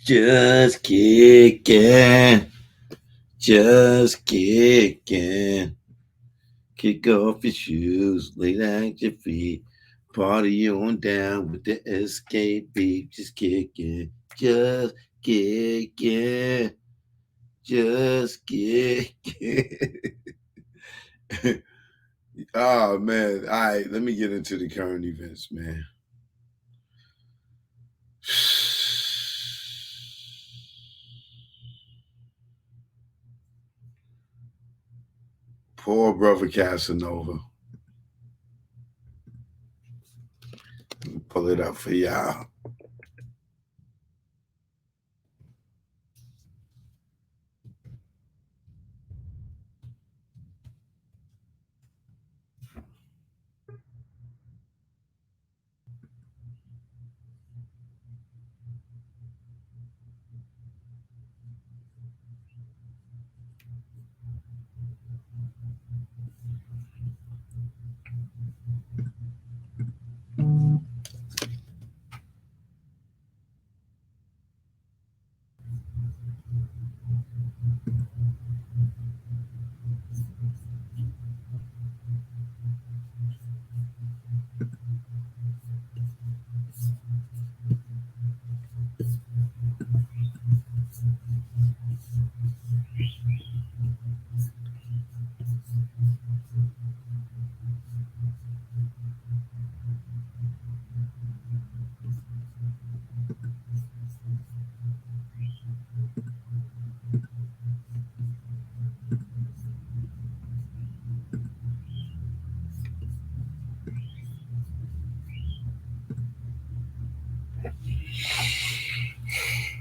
Just kicking. Just kicking. Kick off your shoes, lay down your feet. Party on down with the escape beat. Just kicking. Just kicking. Just kicking. Oh man. All right, let me get into the current events, man. Poor brother Casanova. Pull it up for y'all.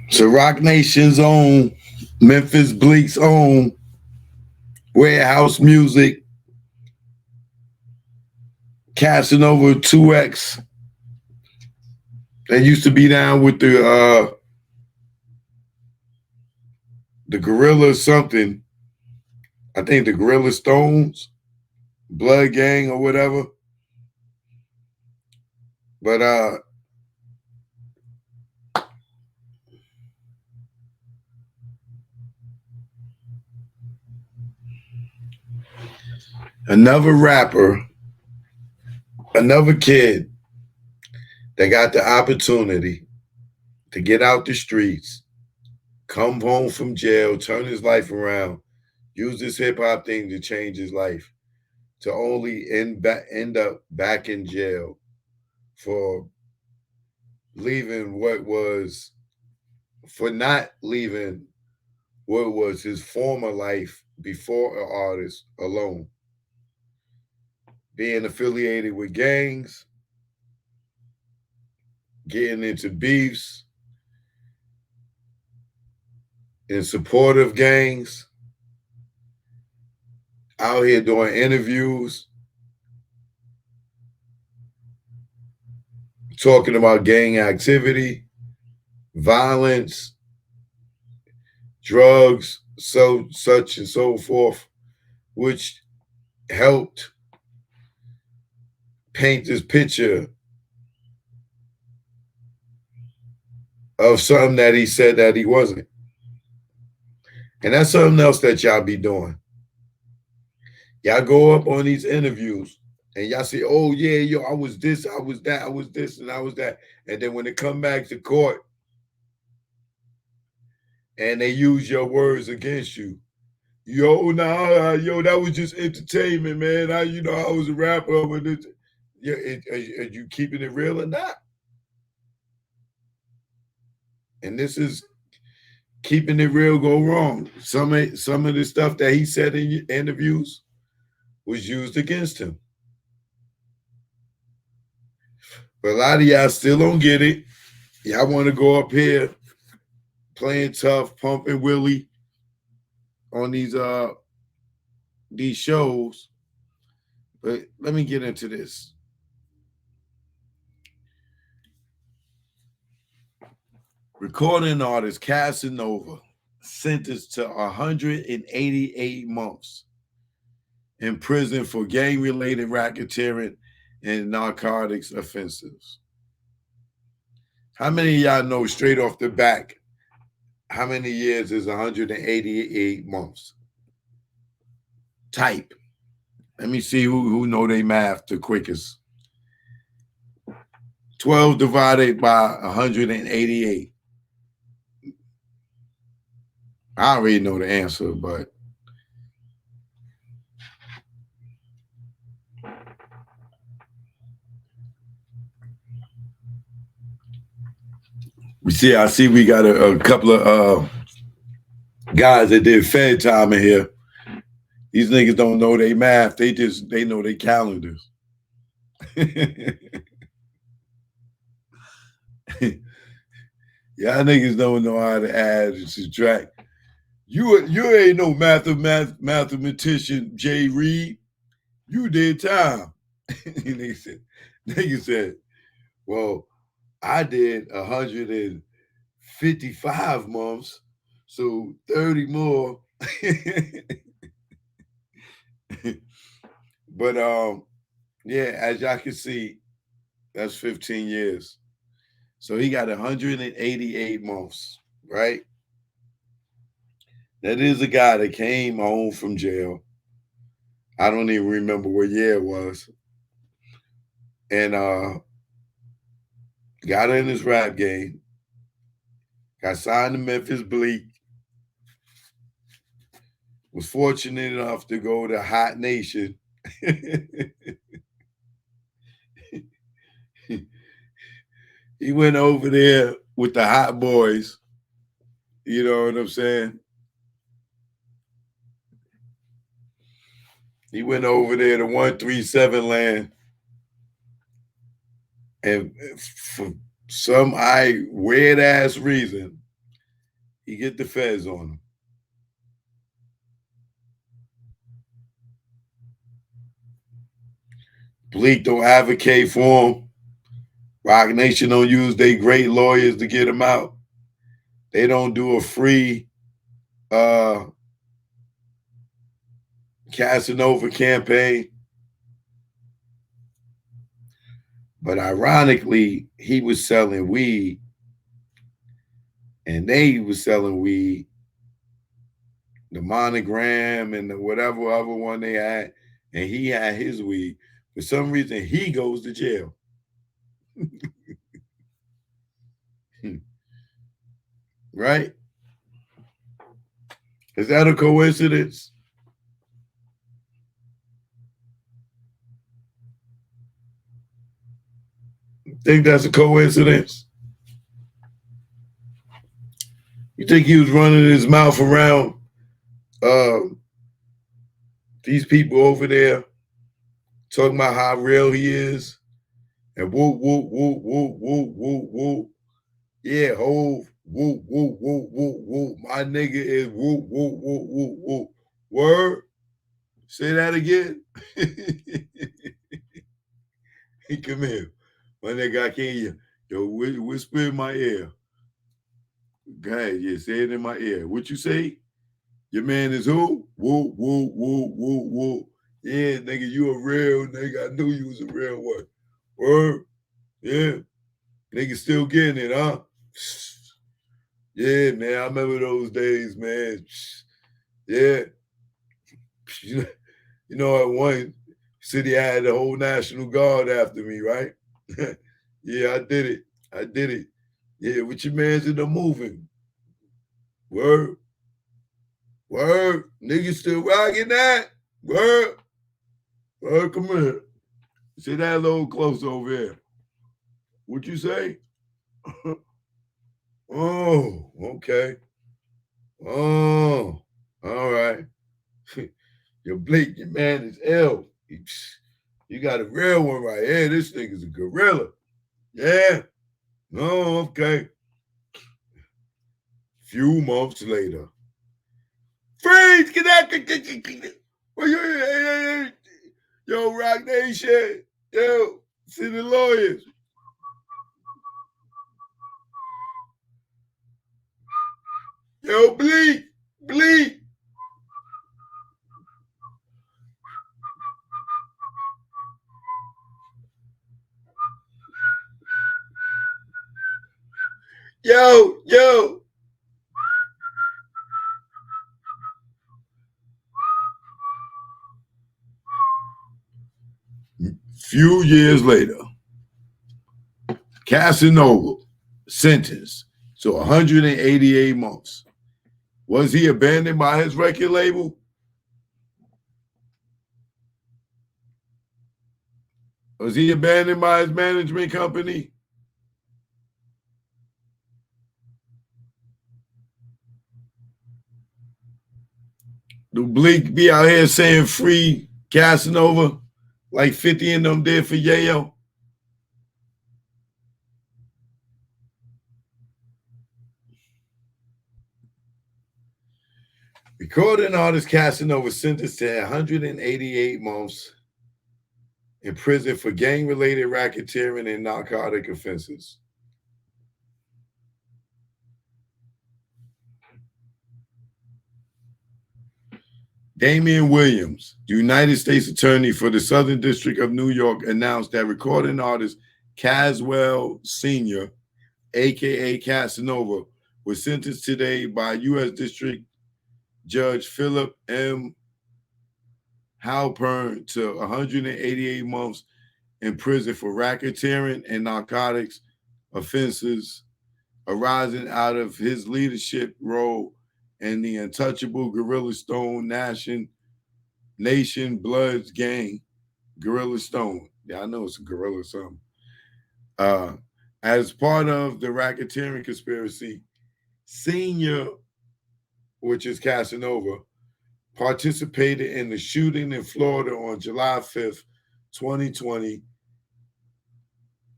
So Rock Nation's own, Memphis Bleek's own, Warehouse Music, Casanova 2X. They used to be down with the Gorilla something. I think the Gorilla Stones, Blood Gang or whatever. But another rapper, another kid that got the opportunity to get out the streets, come home from jail, turn his life around, use this hip hop thing to change his life, to only end up back in jail for leaving what was, for not leaving what was his former life before an artist alone. Being affiliated with gangs, getting into beefs, in support of gangs, out here doing interviews, talking about gang activity, violence, drugs, such and so forth, which helped paint this picture of something that he said that he wasn't. And that's something else that y'all be doing. Y'all go up on these interviews and y'all say, oh yeah, yo, I was this, I was that, I was this, and I was that. And then when they come back to court and they use your words against you, yo, yo, that was just entertainment, man. I was a rapper. But are you keeping it real or not? And this is keeping it real go wrong. Some of the stuff that he said in interviews was used against him. But a lot of y'all still don't get it. Y'all want to go up here playing tough, pumping Willie on these shows. But let me get into this. Recording artist Casanova sentenced to 188 months in prison for gang-related racketeering and narcotics offenses. How many of y'all know straight off the back How many years is 188 months? Type. Let me see who know they math the quickest. 12 divided by 188. I already know the answer, but I see we got a couple of guys that did Fed time in here. These niggas don't know they math. They know their calendars. Y'all niggas don't know how to add and subtract. You ain't no mathematician, Jay Reed. You did time. nigga said, well, I did 155 months, so 30 more. But yeah, as y'all can see, that's 15 years. So he got 188 months, right? That is a guy that came home from jail. I don't even remember what year it was. And got in his rap game, got signed to Memphis Bleek, was fortunate enough to go to Hot Nation. He went over there with the Hot Boys. You know what I'm saying? He went over there to 137 land. And for some weird ass reason, he get the feds on him. Bleek don't advocate for him. Rock Nation don't use their great lawyers to get him out. They don't do a free Casanova campaign. But ironically, he was selling weed, and they was selling weed, the Monogram and the whatever other one they had, and he had his weed. For some reason, he goes to jail. Right? Is that a coincidence? Think that's a coincidence? You think he was running his mouth around these people over there, talking about how real he is, and whoop, whoop, whoop, whoop, whoop, whoop, whoop. Yeah, whoop, whoop, whoop, whoop, whoop, whoop. My nigga is whoop, whoop, whoop, whoop, whoop. Word? Say that again? Hey, come here. My nigga, I can't hear. Yo, whisper in my ear. Go ahead, yeah, say it in my ear. What you say? Your man is who? Whoop, whoop, whoop, whoop, whoop. Yeah, nigga, you a real nigga. I knew you was a real one. Word? Yeah. Nigga still getting it, huh? Yeah, man, I remember those days, man. Yeah. You know, at one city, I had the whole National Guard after me, right? Yeah, I did it. I did it. Yeah, with your man's in the moving. Word. Word. Niggas still rocking that. Word. Word, come here. Say that a little close over here. What you say? Oh, okay. Oh, all right. Your Bleek, your man is ill. You got a real one right here. This nigga's a gorilla. Yeah. Oh, okay. Few months later. Freeze! Get that! Yo, Rock Nation. Yo, city lawyers. Yo, Bleek. Bleek. Yo. Few years later, Casanova sentenced to 188 months. Was he abandoned by his record label? Was he abandoned by his management company? Do Bleek be out here saying free Casanova like 50 of them did for Yayo? Recording artist Casanova sentenced to 188 months in prison for gang-related racketeering and narcotic offenses. Damian Williams, the United States Attorney for the Southern District of New York, announced that recording artist Caswell Sr., aka Casanova, was sentenced today by U.S. District Judge Philip M. Halpern to 188 months in prison for racketeering and narcotics offenses arising out of his leadership role in the untouchable Gorilla Stone Nation Bloods gang, Gorilla Stone. Yeah, I know it's a gorilla something. As part of the racketeering conspiracy, Senior, which is Casanova, participated in the shooting in Florida on July 5th, 2020.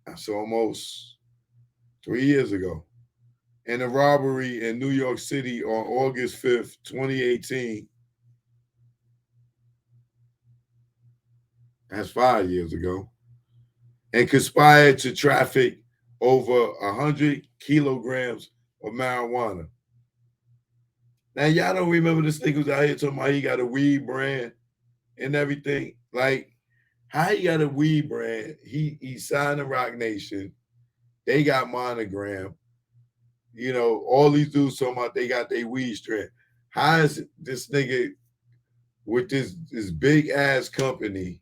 That's almost 3 years ago. And a robbery in New York City on August 5th, 2018. That's 5 years ago. And conspired to traffic over 100 kilograms of marijuana. Now, y'all don't remember this nigga was out here talking about he got a weed brand and everything. Like, how he got a weed brand? He signed to Rock Nation. They got Monogram. You know, all these dudes talking about they got their weed strand. How is this nigga with this big ass company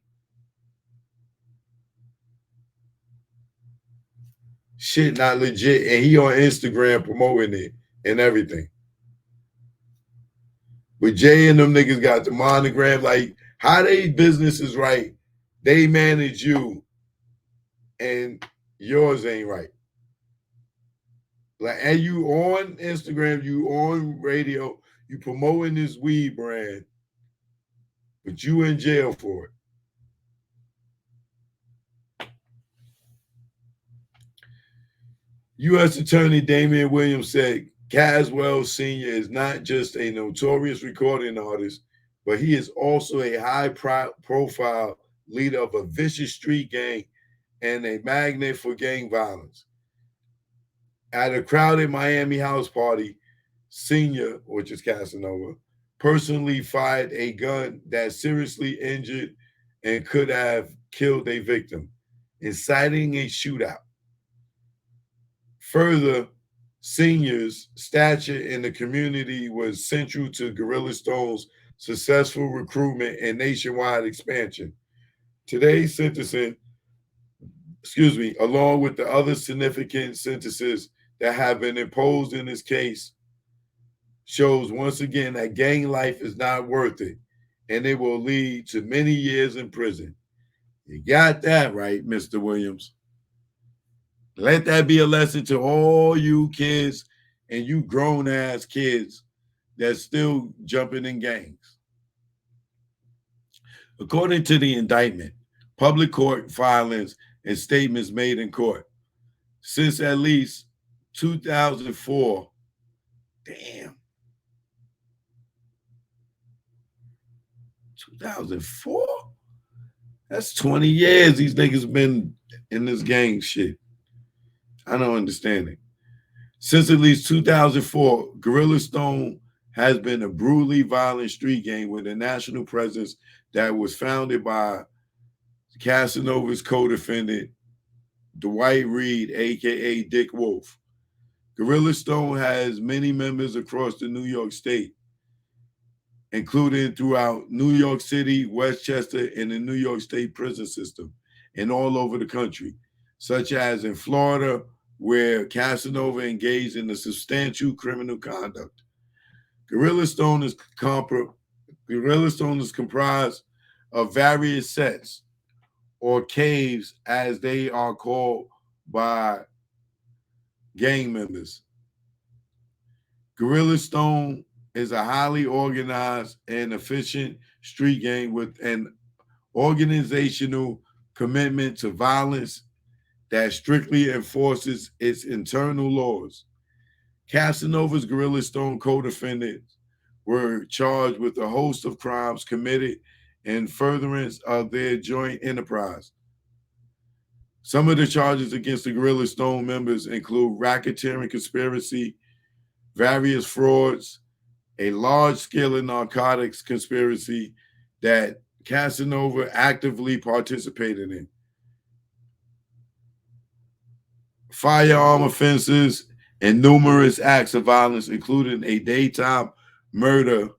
shit not legit, and he on Instagram promoting it and everything? But Jay and them niggas got the Monogram. Like, how they business is right, they manage you, and yours ain't right. Like, and you on Instagram, you on radio, you promoting this weed brand, but you in jail for it. U.S. Attorney Damian Williams said Caswell Sr. is not just a notorious recording artist, but he is also a high-profile leader of a vicious street gang and a magnet for gang violence. At a crowded Miami house party, Senior, which is Casanova, personally fired a gun that seriously injured and could have killed a victim, inciting a shootout. Further, Senior's stature in the community was central to Gorilla Stone's successful recruitment and nationwide expansion. Today's sentencing, along with the other significant sentences that have been imposed in this case, shows once again that gang life is not worth it, and it will lead to many years in prison. You got that right, Mr. Williams. Let that be a lesson to all you kids and you grown-ass kids that's still jumping in gangs. According to the indictment, public court filings and statements made in court, since at least 2004, 2004? That's 20 years these niggas been in this gang shit. I don't understand it. Since at least 2004, Gorilla Stone has been a brutally violent street gang with a national presence that was founded by Casanova's co-defendant, Dwight Reed, aka Dick Wolf. Gorilla Stone has many members across the New York State, including throughout New York City, Westchester, and the New York State prison system. and all over the country, such as in Florida, where Casanova engaged in a substantial criminal conduct. Gorilla Stone is comprised of various sets or caves, as they are called by gang members. Gorilla Stone is a highly organized and efficient street gang with an organizational commitment to violence that strictly enforces its internal laws. Casanova's Gorilla Stone co-defendants were charged with a host of crimes committed in furtherance of their joint enterprise. Some of the charges against the Gorilla Stone members include racketeering conspiracy, various frauds, a large-scale narcotics conspiracy that Casanova actively participated in, firearm offenses, and numerous acts of violence, including a daytime murder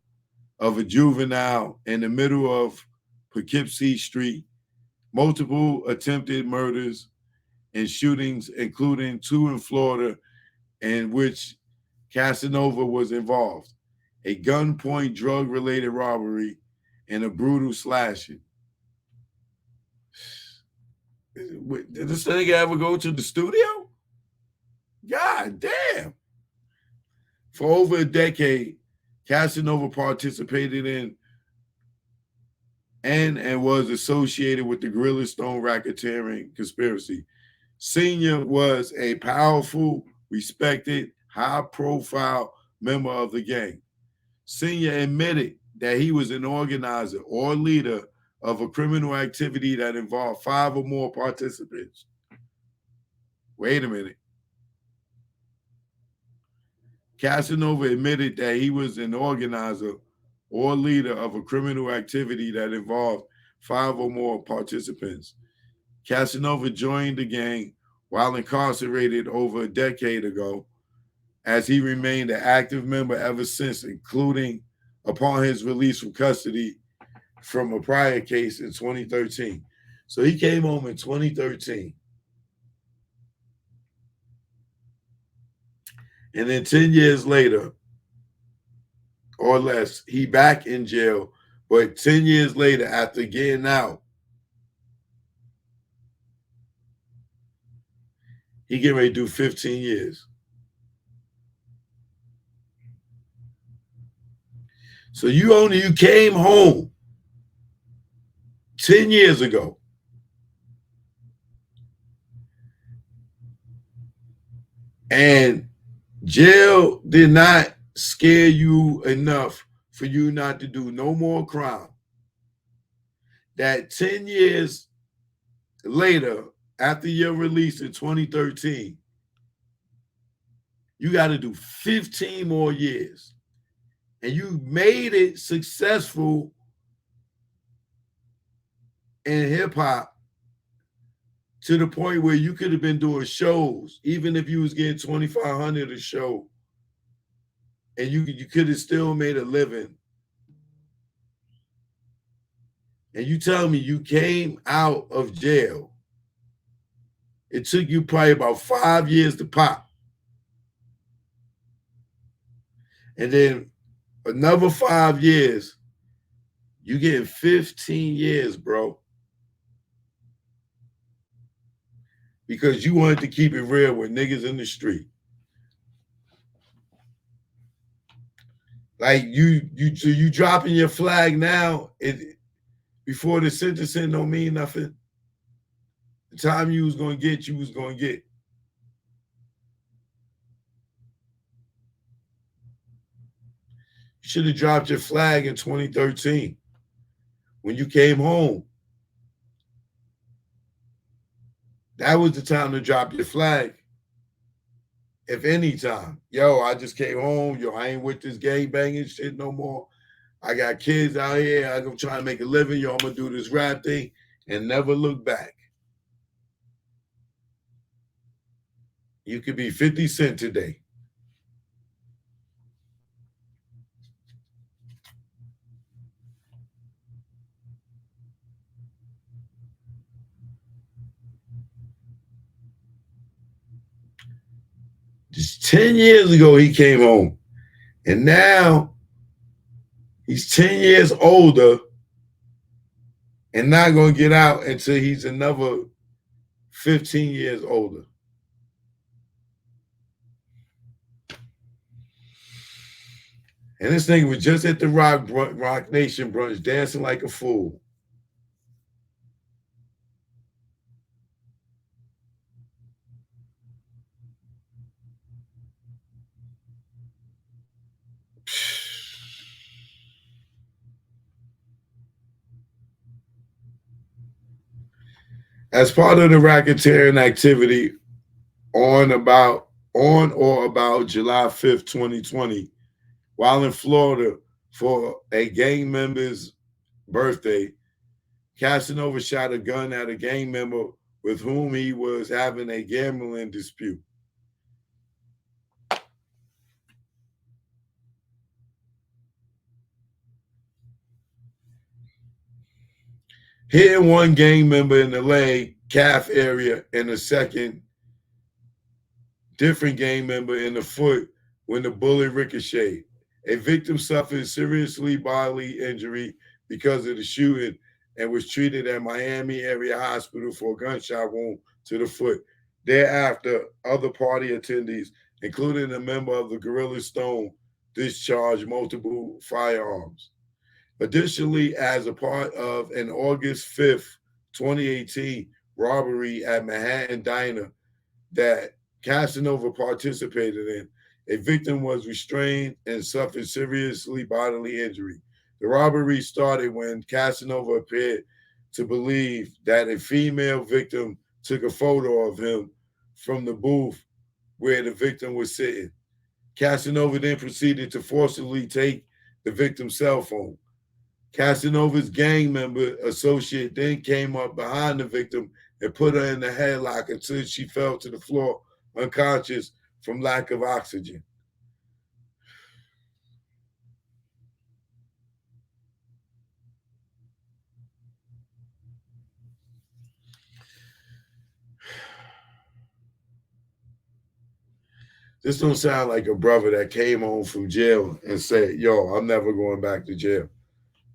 of a juvenile in the middle of Poughkeepsie Street, multiple attempted murders and shootings, including 2 in Florida, in which Casanova was involved, a gunpoint drug-related robbery, and a brutal slashing. Did this nigga ever go to the studio? God damn. For over a decade, Casanova participated in and was associated with the Gorilla Stone racketeering conspiracy. Senior was a powerful, respected, high-profile member of the gang. Senior admitted that he was an organizer or leader of a criminal activity that involved 5 or more participants. Wait a minute. Casanova admitted that he was an organizer or leader of a criminal activity that involved 5 or more participants. Casanova joined the gang while incarcerated over a decade ago, as he remained an active member ever since, including upon his release from custody from a prior case in 2013. So he came home in 2013. And then 10 years later, or less, he back in jail. But 10 years later, after getting out, he getting ready to do 15 years. So you came home 10 years ago. And jail did not scare you enough for you not to do no more crime. That 10 years later, after your release in 2013, you got to do 15 more years. And you made it successful in hip hop to the point where you could have been doing shows, even if you was getting $2,500 a show, and you could have still made a living. And you tell me you came out of jail. It took you probably about 5 years to pop. And then another 5 years, you getting 15 years, bro. Because you wanted to keep it real with niggas in the street. Like you dropping your flag now, before the sentencing don't mean nothing. The time you was gonna get, you was gonna get. You should have dropped your flag in 2013 when you came home. That was the time to drop your flag. If any time. Yo, I just came home. Yo, I ain't with this gang banging shit no more. I got kids out here. I'm gonna try to make a living. Yo, I'm gonna do this rap thing and never look back. You could be 50 Cent today. 10 years ago, he came home. And now he's 10 years older and not going to get out until he's another 15 years older. And this nigga was just at the Rock Nation brunch dancing like a fool. As part of the racketeering activity on or about July 5th, 2020, while in Florida for a gang member's birthday, Casanova shot a gun at a gang member with whom he was having a gambling dispute. Hitting one gang member in the leg, calf area, and a second different gang member in the foot when the bullet ricocheted. A victim suffered seriously bodily injury because of the shooting and was treated at Miami Area Hospital for a gunshot wound to the foot. Thereafter, other party attendees, including a member of the Gorilla Stone, discharged multiple firearms. Additionally, as a part of an August 5th, 2018 robbery at Manhattan Diner that Casanova participated in, a victim was restrained and suffered seriously bodily injury. The robbery started when Casanova appeared to believe that a female victim took a photo of him from the booth where the victim was sitting. Casanova then proceeded to forcibly take the victim's cell phone. Casanova's gang member associate then came up behind the victim and put her in the headlock until she fell to the floor unconscious from lack of oxygen. This don't sound like a brother that came home from jail and said, yo, I'm never going back to jail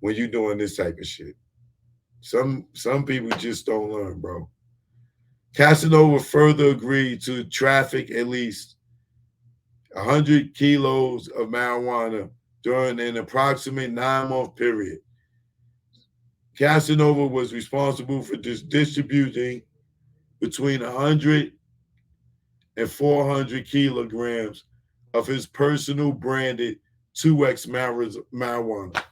when you doing this type of shit. Some people just don't learn, bro. Casanova further agreed to traffic at least 100 kilos of marijuana during an approximate 9-month period. Casanova was responsible for distributing between 100 and 400 kilograms of his personal branded 2X marijuana.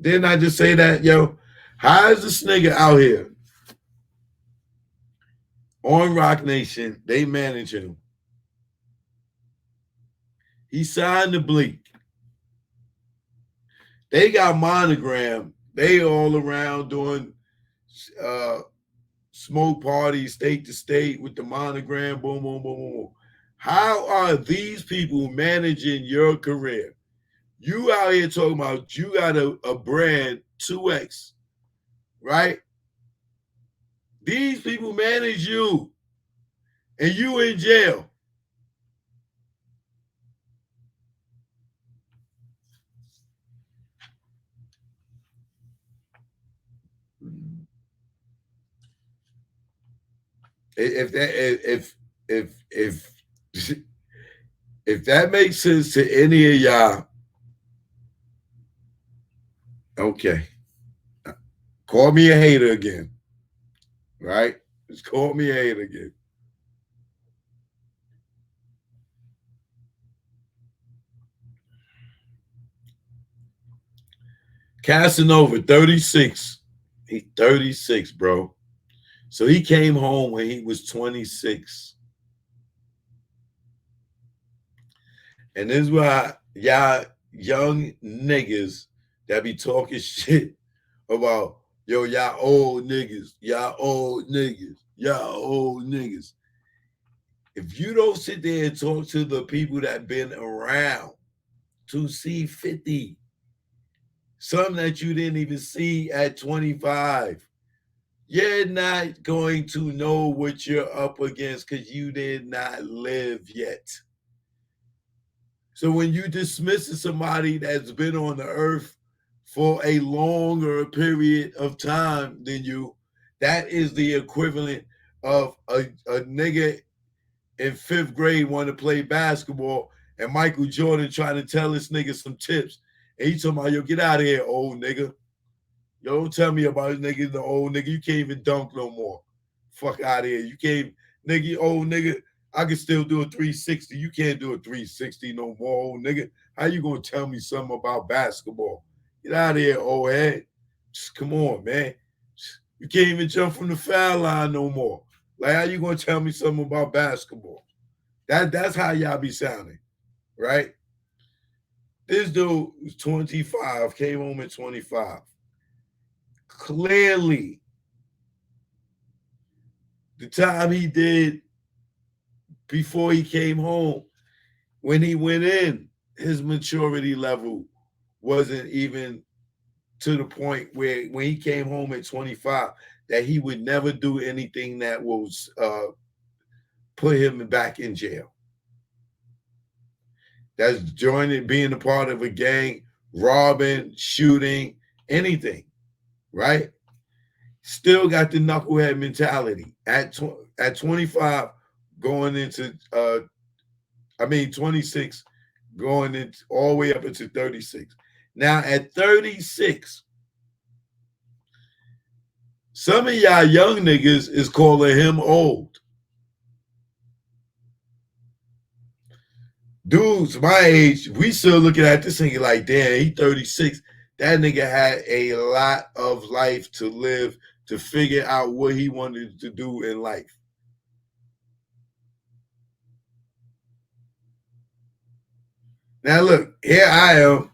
Didn't I just say that, yo? How is this nigga out here on Rock Nation? They manage him. He signed the Bleek. They got Monogram. They all around doing smoke parties, state to state with the Monogram. Boom, boom, boom, boom, boom. How are these people managing your career? You out here talking about you got a brand 2X, right? These people manage you, and you in jail. If that makes sense to any of y'all, okay. Call me a hater again. Right? Just call me a hater again. Casanova, 36. He 36, bro. So he came home when he was 26. And this is why y'all young niggas that be talking shit about, yo, y'all old niggas, y'all old niggas, y'all old niggas. If you don't sit there and talk to the people that been around to see 50, Some that you didn't even see at 25. You're not going to know what you're up against because you did not live yet. So when you dismiss somebody that's been on the earth for a longer period of time than you, that is the equivalent of a nigga in 5th grade wanting to play basketball and Michael Jordan trying to tell this nigga some tips. And he talking about, yo, get out of here, old nigga. Yo, don't tell me about this nigga, the old nigga. You can't even dunk no more. Fuck out of here. You can't, nigga, old nigga. I can still do a 360. You can't do a 360 no more, old nigga. How you gonna tell me something about basketball? Get out of here, old head. Just come on, man. You can't even jump from the foul line no more. Like, how you gonna tell me something about basketball? That's how y'all be sounding, right? This dude was 25, came home at 25. Clearly, the time he did before he came home, when he went in, his maturity level wasn't even to the point where when he came home at 25, that he would never do anything that was put him back in jail. That's joining, being a part of a gang, robbing, shooting, anything, right? Still got the knucklehead mentality. At 25, going into 26, going into all the way up into 36. Now at 36, some of y'all young niggas is calling him old. Dudes my age, we still looking at this nigga like, damn, he 36. That nigga had a lot of life to live to figure out what he wanted to do in life. Now look, here I am,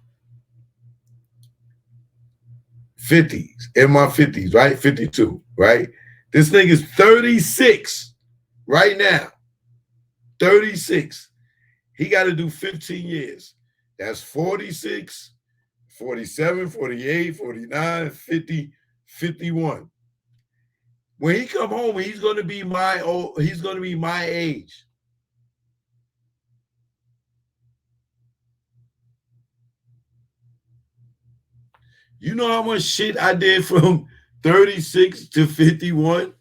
50s, in my 50s, right? 52, right? This nigga's 36 right now. 36. He got to do 15 years. That's 46, 47, 48, 49, 50, 51. When he come home, he's going to be my age. You know how much shit I did from 36 to 51?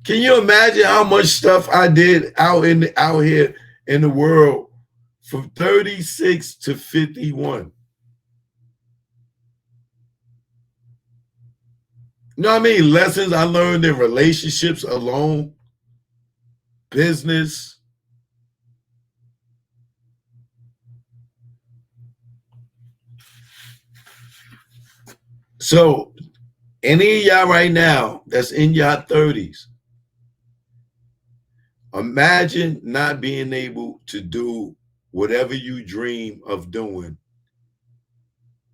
Can you imagine how much stuff I did out here in the world from 36 to 51? You know what I mean? Lessons I learned in relationships alone, business. So any of y'all right now that's in your 30s, imagine not being able to do whatever you dream of doing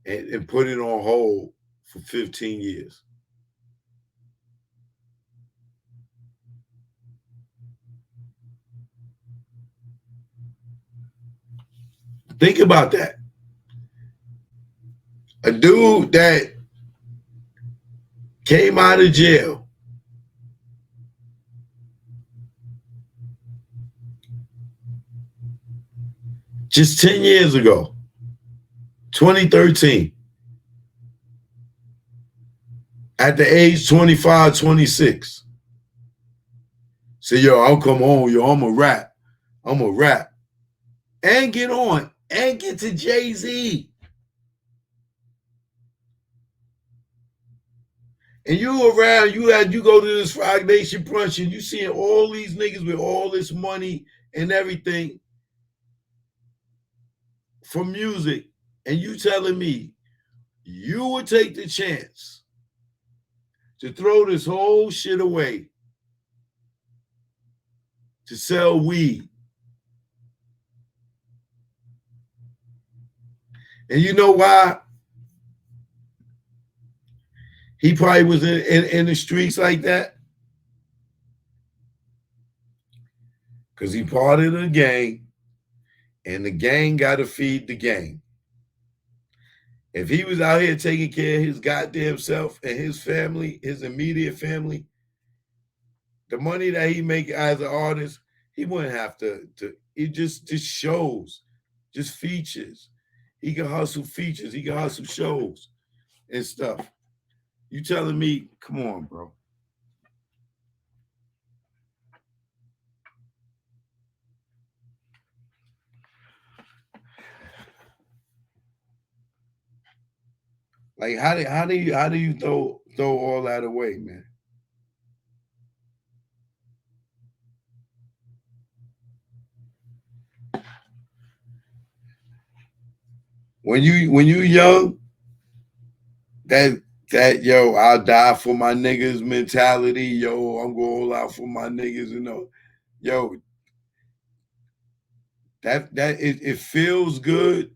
and put it on hold for 15 years. Think about that. A dude that came out of jail, just 10 years ago, 2013, at the age 25, 26. Say, yo, I'll come home, yo, I'm a rap. And get on and get to Jay-Z. And you around, you go to this Roc Nation brunch and you seeing all these niggas with all this money and everything for music, and you telling me you would take the chance to throw this whole shit away to sell weed. And you know why? He probably was in the streets like that because he part of the gang, and the gang got to feed the gang. If he was out here taking care of his goddamn self and his family, his immediate family, the money that he make as an artist, he wouldn't have to it just shows, just features. He can hustle features, he can hustle shows and stuff. You telling me, come on, bro. Like how do you throw all that away, man? When you young, that yo, I'll die for my niggas mentality. Yo, I'm going all out for my niggas, Yo, it feels good,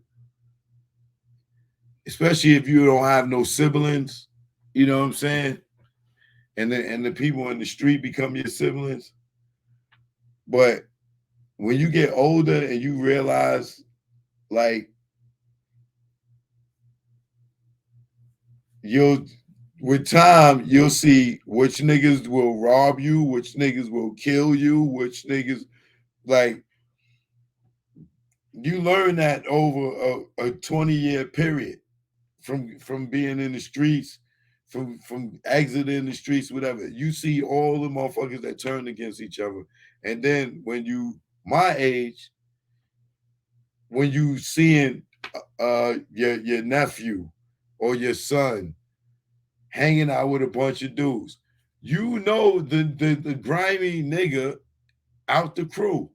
especially if you don't have no siblings. You know what I'm saying? And the people in the street become your siblings. But when you get older and you realize, like, you'll with time you'll see which niggas will rob you, which niggas will kill you, which niggas, like, you learn that over a 20-year period from being in the streets, from exiting the streets, whatever. You see all the motherfuckers that turn against each other. And then when you my age, when you seeing your nephew or your son hanging out with a bunch of dudes, you know the grimy nigga out the crew.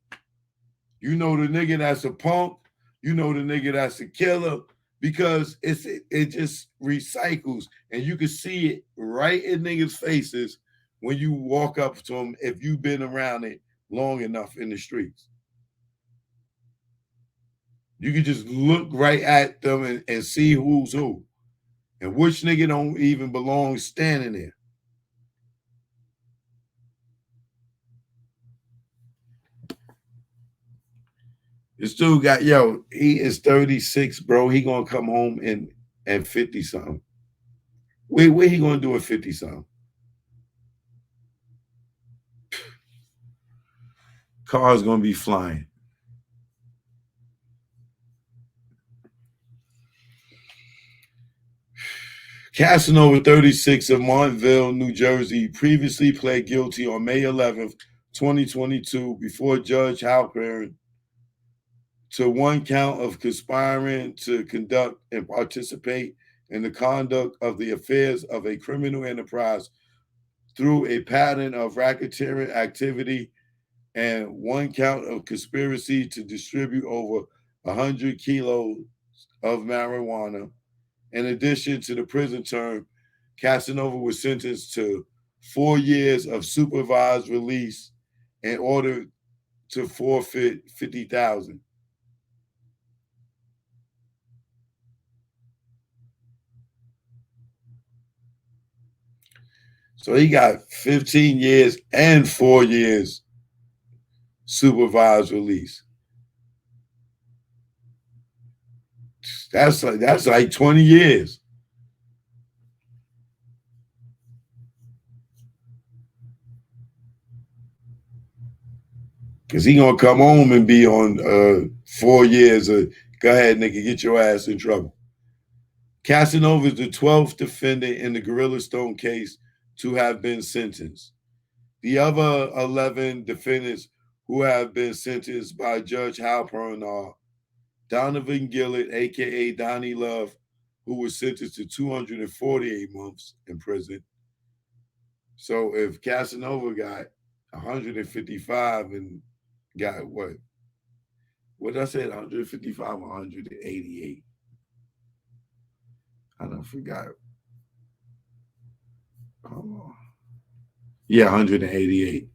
You know the nigga that's a punk. You know the nigga that's a killer, because it just recycles, and you can see it right in niggas' faces when you walk up to them if you've been around it long enough in the streets. You can just look right at them and see who's who and which nigga don't even belong standing there. This dude got, yo, he is 36, bro. He gonna come home and 50 something. Where he gonna do at 50 something? Car's gonna be flying. Casanova, 36, of Montville, New Jersey, previously pled guilty on May 11th, 2022, before Judge Halpern to one count of conspiring to conduct and participate in the conduct of the affairs of a criminal enterprise through a pattern of racketeering activity, and one count of conspiracy to distribute over 100 kilos of marijuana. In addition to the prison term, Casanova was sentenced to 4 years of supervised release in order to forfeit 50,000. So he got 15 years and 4 years supervised release. That's like 20 years. Cause he gonna come home and be on 4 years of, go ahead, nigga, get your ass in trouble. Casanova is the 12th defendant in the Gorilla Stone case to have been sentenced. The other 11 defendants who have been sentenced by Judge Halpern are Donovan Gillett, aka Donnie Love, who was sentenced to 248 months in prison. So if Casanova got 155 and got what did I say, 155 or 188? I don't forgot. Oh, yeah, 188.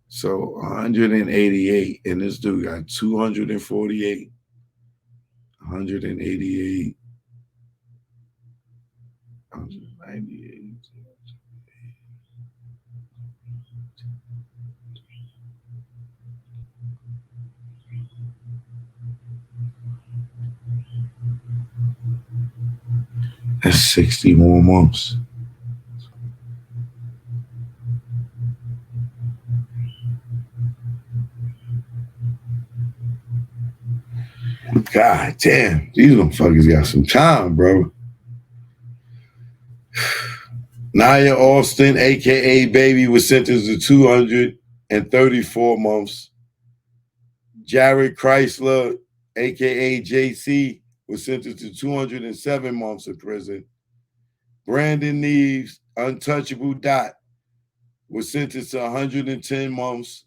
So 188, and this dude got 248, 188, 198. That's 60 more months. God damn, these motherfuckers got some time, bro. Nia Austin, aka Baby, was sentenced to 234 months. Jared Chrysler, aka JC, was sentenced to 207 months in prison. Brandon Neves, Untouchable Dot, was sentenced to 110 months.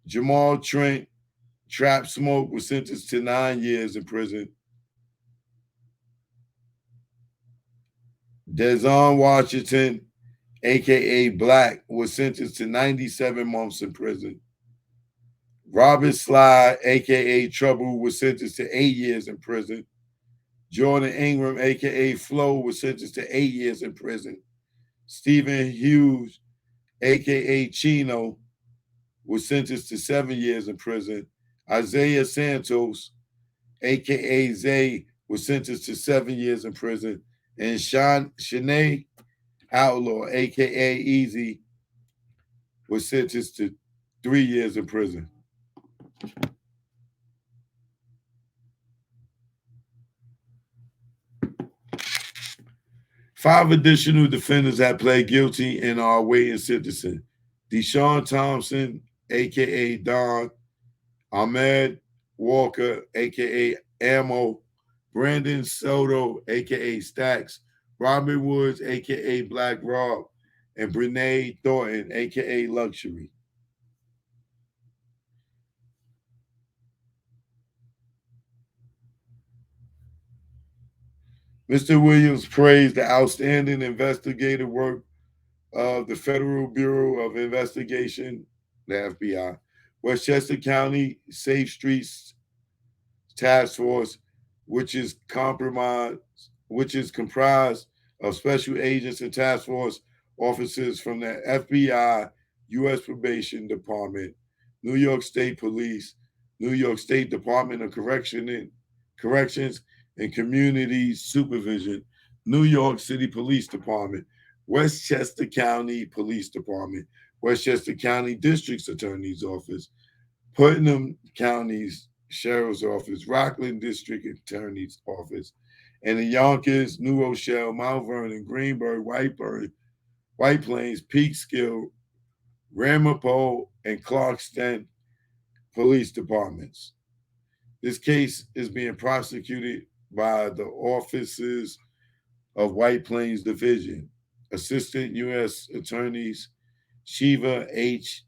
Jamal Trent, Trap Smoke, was sentenced to 9 years in prison. Dezon Washington, aka Black, was sentenced to 97 months in prison. Robert Sly, aka Trouble, was sentenced to 8 years in prison. Jordan Ingram, aka Flo, was sentenced to 8 years in prison. Stephen Hughes, aka Chino, was sentenced to 7 years in prison. Isaiah Santos, aka Zay, was sentenced to 7 years in prison. And Shanae Outlaw, aka Easy, was sentenced to 3 years in prison. Five additional defendants have pled guilty and are awaiting sentencing. Deshaun Thompson, aka Don, Ahmed Walker, aka Ammo, Brandon Soto, aka Stacks, Robin Woods, aka Black Rob, and Brene Thornton, aka Luxury. Mr. Williams praised the outstanding investigative work of the Federal Bureau of Investigation, the FBI, Westchester County Safe Streets Task Force, which is comprised of special agents and task force officers from the FBI, U.S. Probation Department, New York State Police, New York State Department of Corrections and Community Supervision, New York City Police Department, Westchester County Police Department, Westchester County District Attorney's Office, Putnam County's Sheriff's Office, Rockland District Attorney's Office, and the Yonkers, New Rochelle, Mount Vernon, Greenberg, White Plains, Peekskill, Ramapo, and Clarkston police departments. This case is being prosecuted by the offices of White Plains Division, Assistant U.S. Attorneys Shiva H.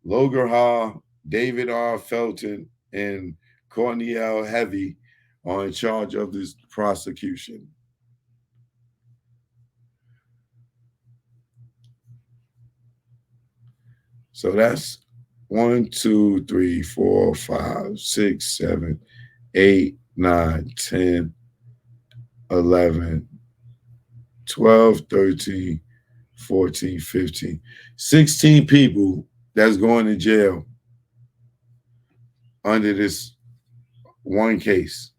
Logerha, David R. Felton, and Courtney L. Heavy are in charge of this prosecution. So that's 1, 2, 3, 4, 5, 6, 7, 8, 9, 10, 11, 12, 13, 14, 15, 16 people that's going to jail under this one case.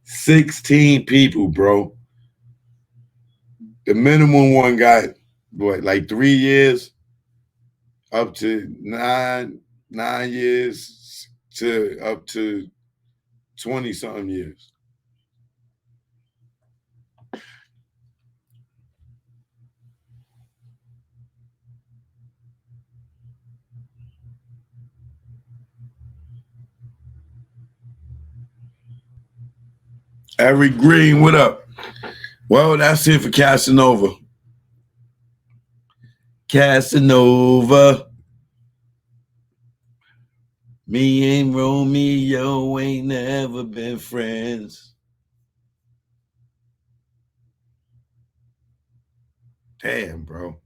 16 people, bro. The minimum one got what, like 3 years, up to nine years to up to 20 something years. Eric Green, what up? Well, that's it for Casanova. Casanova. Me and Romeo ain't never been friends. Damn, bro.